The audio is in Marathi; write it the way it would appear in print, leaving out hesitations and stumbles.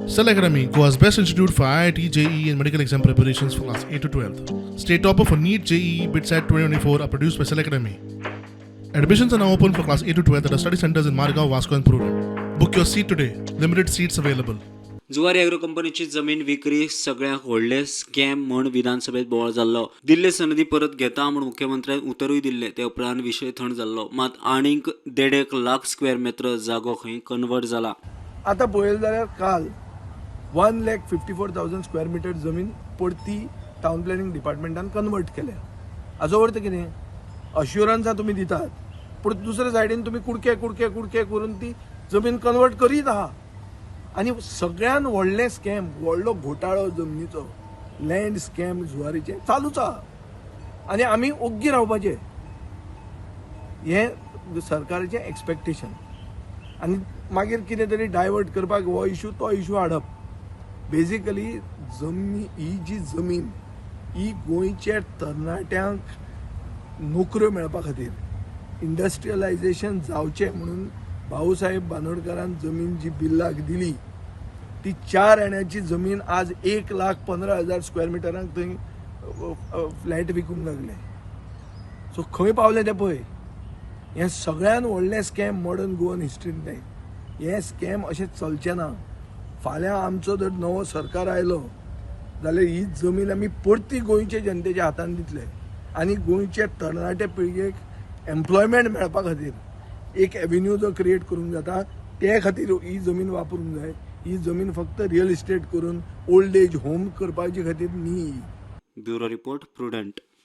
Cell Academy, Goa's best institute for IIT, JEE, and medical exam preparations for class 8 to 12th. State topper for NEET, JEE, BITSAT 2024 are produced by Cell Academy. Admissions are now open for class 8 to 12th at our study centers in Margao, Vasco, and Prudent. Book your seat today. Limited seats available. Zuari agro कंपनीची जमीन विक्री सगळ्यात व्हडले स्कॅम म्हूण विधानसभेत बोवाळ जाल्लो. दिल्ले सनदी परत घेता म्हूण मुख्यमंत्र्यान उतरूय दिल्ले. ते उपरांत विशय थंड जाल्लो. मात आनीक 1.5 लाख स्क्वेअर मीटर जागो खंय कन्वर्ट जाला. आता पळयलें जाल्यार काल 1,54,000 स्क्वेअर मीटर जमीन परती टाउन प्लॅनिंग डिपार्टमेंटान कन्वर्ट केल्या. हाचो अर्थ कितें? अश्युरन्सां तुमी दितात पूण दुसरे सायडीन तुमी कुडके कुडके कुडके करून ती जमीन कन्वर्ट करीत आहा. आनी सगळ्यान व्हडलें स्कॅम, व्हडलो घोटाळो जमनीचो लँड स्कॅम जुवारीचे चालूच आहा. आनी आमी ओग्गी रावपाचे हें सरकाराचें एक्सपेक्टेशन. आनी मागीर कितें तरी डायवर्ट करपाक हो इशू तो इशू हाडप. बेजिकली ही जी जमीन ही गोंयच्या तरणाट्यांक नोकऱ्यो मेळपा खातीर, इंडस्ट्रियलायझेशन जावचें म्हणून भाऊसाहेब बांदोडकरान जमीन जी बिल्लाक दिली ती 4 आण्याची जमीन आज 1,15,000 स्क्वेअर मिटरांक थंय फ्लॅट विकूंक लागले. सो खंय पावले ते पळय. हें सगळ्यान व्हडलें स्कॅम मॉडर्न गोवन हिस्ट्रीन जाय. हें स्कॅम अशें चलचें ना. फाल्यां आमचो जर नवो सरकार आयलो जाल्यार ही जमीन आमी परती गोंयच्या जनतेच्या हातान दितले आनी गोंयच्या तरणाटे पिळगेक एम्प्लॉयमेंट मेळपा खातीर एक एव्हेन्यू जो क्रिएट करूंक जाता ते खातीर ही जमीन वापरूंक जाय. ही जमीन फक्त रियल इस्टेट करून ओल्ड एज होम करपाचे खातीर न्ही. Bureau report prudent.